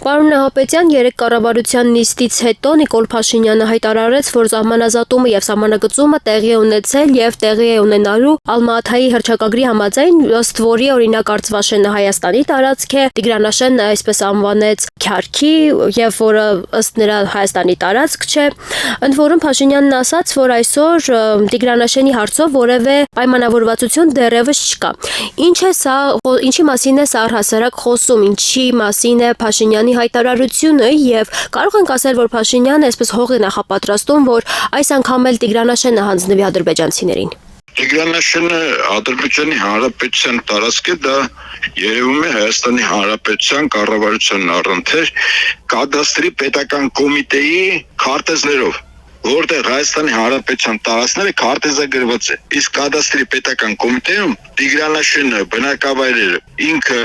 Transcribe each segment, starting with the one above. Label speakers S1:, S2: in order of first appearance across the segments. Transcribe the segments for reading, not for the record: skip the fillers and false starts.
S1: Պարոն Նահապետյան, երեք կառավարության նիստից հետո Նիկոլ Փաշինյանը հայտարարեց, որ սահմանազատումը եւ սահմանագծումը տեղի է ունեցել եւ տեղի է ունենալու Ալմա-Աթայի հռչակագրի համաձայն, ըստ որի օրինակ Արցվաշենը Հայաստանի տարածք է, Տիգրանաշենը այսպես անվանեց Քյարքի եւ որը ըստ նրա Հայաստանի տարածք չէ։ Ընդ որում Փաշինյանն ասաց, որ այսօր Տիգրանաշենի հարցով որևէ պայմանավորվածություն դեռևս չկա։ Ինչ է սա, ինչի մասին է սա առհասարակ խոսում, ինչի մասին է Փաշինյանի հայտարարությունը եւ կարող ենք ասել, որ Փաշինյանը այսպես հող է նախապատրաստում, որ այս անգամ էլ Տիգրանաշենը հանձնվի ադրբեջանցիներին։
S2: Տիգրանաշենը Ադրբեջանի Հանրապետության տարածք է, դա երևում է Հայաստանի Հանրապետության կառավարության առընթեր կադաստրի պետական կոմիտեի քարտեզներով, որտեղ Հայաստանի Հանրապետության տարածքները քարտեզագրված է։ Իսկ կադաստրի պետական կոմիտեում Տիգրանաշենը, բնակավայրերը, ինքը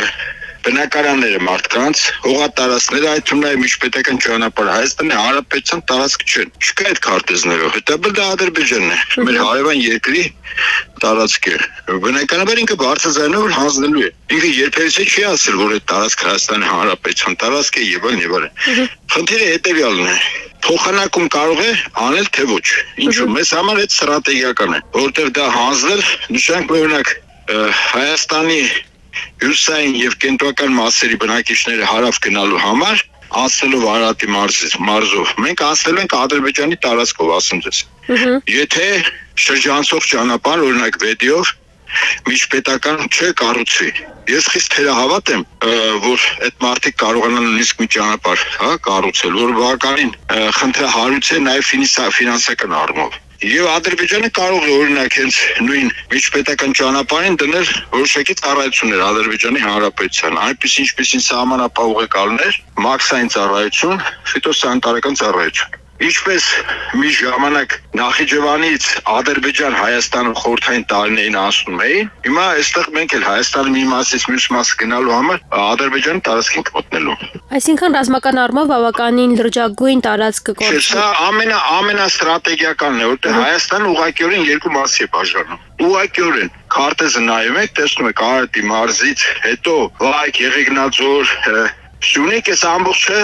S2: բնակարանները մարդկանց, հողատարածքները, այդ թվում նաև միջպետական ճանապարհը Հայաստանի Հանրապետության տարածք չեն։ Չկա այդ քարտեզներով, հետաբար դա Ադրբեջանն է, մեր հարևան երկրի տարածք է։ Բնականաբար ինքը բարձրաձայնով հանձնելու է։ Ինքը երբևէ չի ասել, որ այդ տարածքը Հայաստանի Հանրապետության տարածք է եւ այլն։ Խնդիրը հետեւյալն է։ Փոխանակում կարող է անել թե ոչ։ Ինչու՞։ Մեզ համար այդ ստրատեգիական է, որովհետեւ դա հանձնել նշենք օրինակ Հայաստանի հյուսային եւ կենտրոնական մասերի բնակիչները հարավ գնալու համար անցնելով Արարատի մարզով մենք անցնել ենք Ադրբեջանի տարածքով, ասեմ ձեզ։ Եթե շրջանցող ճանապարհ օրինակ վեդիով միջպետական չկառուցվի, ես խիստ թերահավատ եմ, որ այդ մարդիկ կարողանան նույնիսկ մի ճանապարհ կառուցել, որ բավականին խնդրահարույց է նաեւ ֆինանսական առումով։ Եվ Ադրբեջանը կարող է օրինակ հենց նույն միջպետական ճանապարհին դնել որոշակի ծառայություններ Ադրբեջանի Հանրապետության, այնպես ինչպեսին սահմանապահողեկալներ, մաքսային ծառայություն, ֆիտոսանիտարական ծառայություն։ Ինչպես մի ժամանակ Նախիջևանից Ադրբեջան Հայաստանը խորհրդային տարիներին անցնում էին, հիմա այստեղ մենք էլ Հայաստանի մի մասից մյուս մաս գնալու համար Ադրբեջանի տարածք ենք մտնելու։
S1: Այսինքն ռազմական առումով բավականին լրջագույն տարածքը կորցնում։
S2: Սա ամենաստրատեգիականն է, որտեղ Հայաստանը ուղղակիորեն երկու մասի է բաժանում։ Ուղղակիորեն քարտեզը նայում եք, տեսնում եք Արարատի մարզից հետո Վայք, Եղեգնաձոր, Սյունիք էս ամբողջը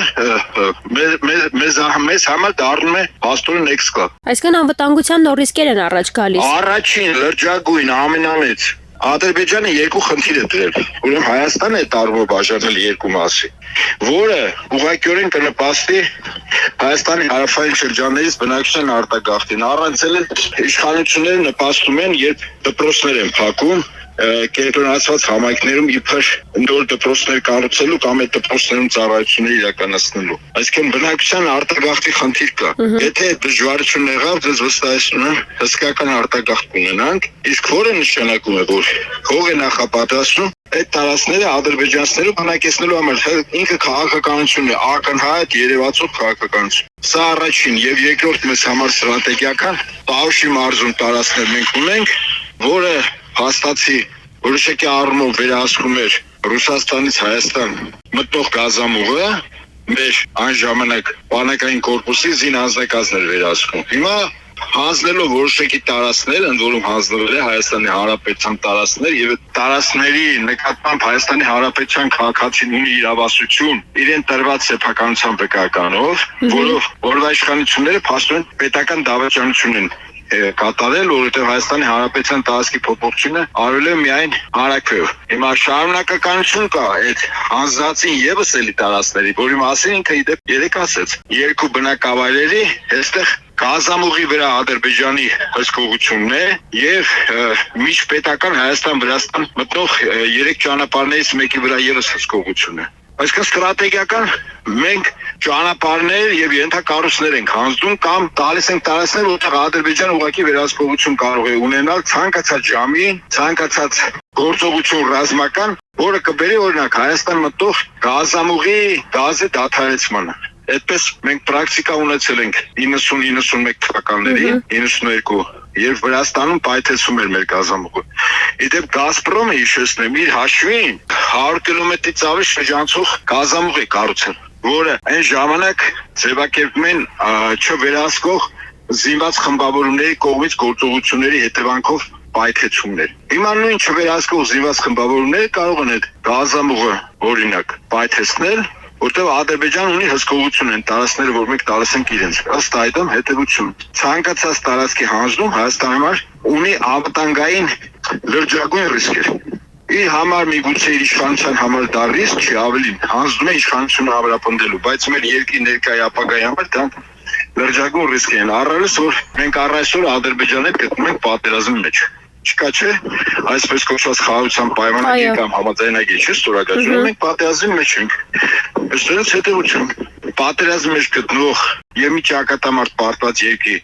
S2: մեզ համար դառնում է փաստորեն էքսկլավ։
S1: Այսինքն անվտանգության նոր ռիսկեր են առաջ գալիս։
S2: Առաջին լրջագույն ամենամեծ Ադրբեջանը երկու խնդիր է դրել, ուրեմն Հայաստանը է տարբեր բաժանել երկու մասի, որը ուղղակիորեն կնպաստի Հայաստանի հարավային շրջաններից բնակչության արտագաղթին։ Առանց էլ իշխանությունները նպաստում են, երբ դպրոցներ են փակում, կենտրոնացված համայնքներում իբր նոր դպրոցներ կառուցելու կամ այդ դպրոցներում ծառայություններ իրականացնելու։ Այսինքն բնակչության արտագաղթի խնդիր կա։ Եթե դժվարություն եղավ, ձեզ վստահեցնում եմ, հսկական արտագաղթ կունենանք, իսկ որը նշանակում է, որ հող է նախապատրաստում այդ տարածքները ադրբեջանցիները բնակեցնելու համար ինքը քաղաքականությունն է, ակնհայտ երևացող քաղաքականություն։ Սա առաջին եւ երկրորդ մեզ համար ստրատեգիական Տավուշի մարզում տարածքներ մենք ունենք, որը հաստատի որոշակի առումով վերահսկում էր Ռուսաստանից Հայաստան մտնող գազամուղը, մեր այն ժամանակ բանակային կորպուսի զինանձնակազմներ վերահսկում։ Հիմա հանձնելով որոշակի տարածքներ, ընդ որում հանձնվել է Հայաստանի Հանրապետության տարածքներ եւ տարածքների նկատմամբ Հայաստանի Հանրապետության քաղաքացին ունի իրավասություն իրեն տրված սեփականության վկայականով, որով իշխանությունները փաստորեն պետական դավաճանություն են կատարել, որովհետև Հայաստանի Հանրապետության տարածքի փոփոխությունը արվել է միայն հանրաքվեով։ Հիմա շարունակականություն կա այդ հանձնածին եւս էլի տարածքների, որի մասին ինքը իդեպ երեք ասեց։ Երկու բնակավայրերի այստեղ գազամուղի վրա Ադրբեջանի հսկողությունն է եւ միջպետական Հայաստան-Վրաստան մտնող 3 ճանապարհներից մեկի վրա եւս հսկողություն է։ Այսինքն ստրատեգիական մենք ճանապարհներ եւ ենթակառույցներ ենք հանձնում կամ տալիս ենք տարածքներ, որտեղ Ադրբեջանը ուղղակի վերահսկողություն կարող է ունենալ ցանկացած ժամի, ցանկացած գործողություն ռազմական, որը կբերի օրինակ Հայաստան մտող գազամուղի գազի դադարեցմանը։ Այդպես մենք պրակտիկա ունեցել ենք 90-91 թվականներին, 92, երբ Վրաստանում պայթեցում էր մեր գազամուղը։ Իդեպ Գազպրոմը հիշեցնեմ իր հաշվին 100 կիլոմետրից ավելի շրջանցող գազամուղ է կառուցել, որը այն ժամանակ ձևակերպում են չվերահսկող զինված խմբավորումների կողմից գործողությունների հետևանքով պայթեցումներ։ Հիմա նույն չվերահսկող զինված խմբավորումները կարող են այդ գազամուղը օրինակ պայթեցնել, որտեղ Ադրբեջանը ունի հսկողություն են տարածքները, որ մենք տալիս ենք իրենց։ Ըստ այդմ հետևություն։ Ցանկացած տարածքի հանձնում Հայաստանի համար ունի անվտանգային լրջագույն ռիսկեր։ Իր համար միգուցե իր իշխանության համար դա ռիսկ չի, ավելին հանձնում է իշխանությունը ամրապնդելու, բայց մեր երկրի ներկայ ապագայի համար դա լրջագույն ռիսկ են։ Առավելս որ մենք առ այսօր Ադրբեջանի հետ գտնվում ենք պատերազմի մեջ։ Չկա չէ, այսպես կոչված խաղաղության պայմանագիր կամ համաձայնագիր չէ ստորագրել, մենք պատերազմի մեջ ենք։ Այստեղից հետևություն, պատերազմի մեջ գտնվող եւ մի ճակատամարտ պարտված երկրի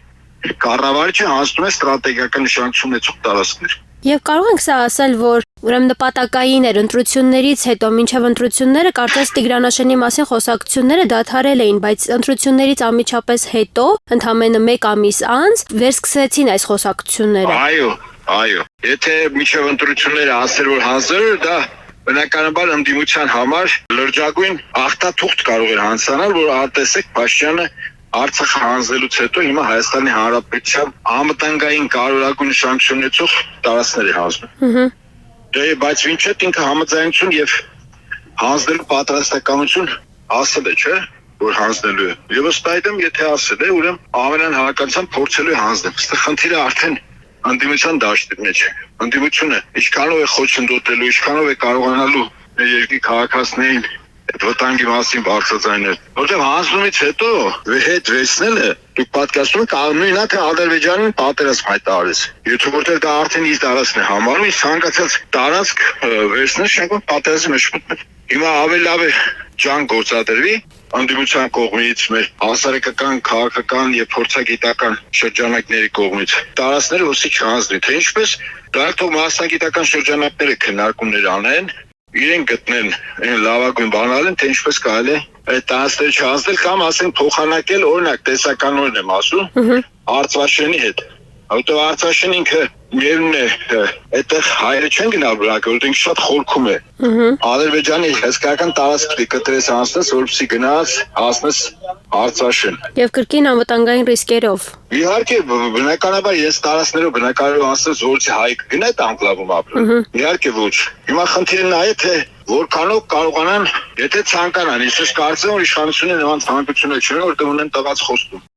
S2: կառավարիչը հանձնում է ստրատեգիական նշանակություն ունեցող տարածքներ։
S1: Եվ կարող ենք սա ասել, որ ուրեմն նպատակային էր ընտրություններից հետո մինչև ընտրությունները կարծես Տիգրան մասին խոսակցությունները դադարել էին, բայց ընտրություններից անմիջապես հետո, ընդամենը 1 ամիս անց, վերսկսվեցին այս խոսակցությունները։
S2: Այո, եթե մինչև ընտրությունները ասել որ հանձնել, դա բնականաբար ընդդիմության համար լրջագույն աղտաթուղթ կարող էր հանձնանալ, որ արտեսեք Փաշինյանը Արցախը հանձնելուց հետո հիմա Հայաստանի Հանրապետության անվտանգային կարևորագույն նշանակություն ունեցող տարածքներ է հանձնում։ Բայց Վինչետ ինքը համաձայնություն եւ հանձնելու պատրաստականություն ասել է, չէ՞, որ հանձնելու է։ Եվ ըստ այդմ, եթե ասել է, ուրեմն ամենահավանականությամբ փորձելու է հանձնել։ Այստեղ խնդիրը արդեն ընդդիմության դաշտի մեջ է։ Ընդդիմությունը ինչքանով է խոչընդոտելու, ինչքանով է կարողանալու մեր երկրի քաղաքացիներին այդ վտանգի մասին բարձրացնել։ Որտեղ հանձնումից հետո հետ վերցնելը դուք պատկերացնում եք նույնակ Ադրբեջանին պատերազմ հայտարարեց։ Եթե որտեղ դա արդեն իր տարածքն է համարում, իսկ ցանկացած տարածք վերցնել շենքում պատերազմի մեջ մտնել։ Հիմա ավելի լավ է ջան գործադրվի ընդդիմության կողմից, մեր հասարակական, քաղաքական եւ փորձագիտական շրջանակների կողմից։ Տարածքները ոսի չհանձնի, թե ինչպես դա թող մասնագիտական շրջանակները քննարկումներ անեն, իրեն գտնեն այն լավագույն բանալին, թե ինչպես կարելի է այդ տարածքները չհանձնել կամ ասենք փոխանակել, օրինակ տեսականորեն եմ ասում, Արցախի հետ։ Որտեղ Արցախին ինքը միևնույն է, այդտեղ հայերը չեն գնալ բնակել, որտեղ շատ խորքում է։ Ադրբեջանի հսկայական տարածքի կտրես հանձնես, որպեսզի գնաս հասնես Արցախին։
S1: Եվ կրկին անվտանգային ռիսկերով։
S2: Իհարկե, բնականաբար ես տարածքներով բնակարարով ասած որից հայ կգնա այդ անկլավում ապրել։ Իհարկե ոչ։ Հիմա խնդիրը նա է, թե որքանով կարողանան, եթե ցանկանան, ես կարծեմ որ իշխանությունը նման ցանկություններ չունեն, որտեղ ունեն տված խոստում։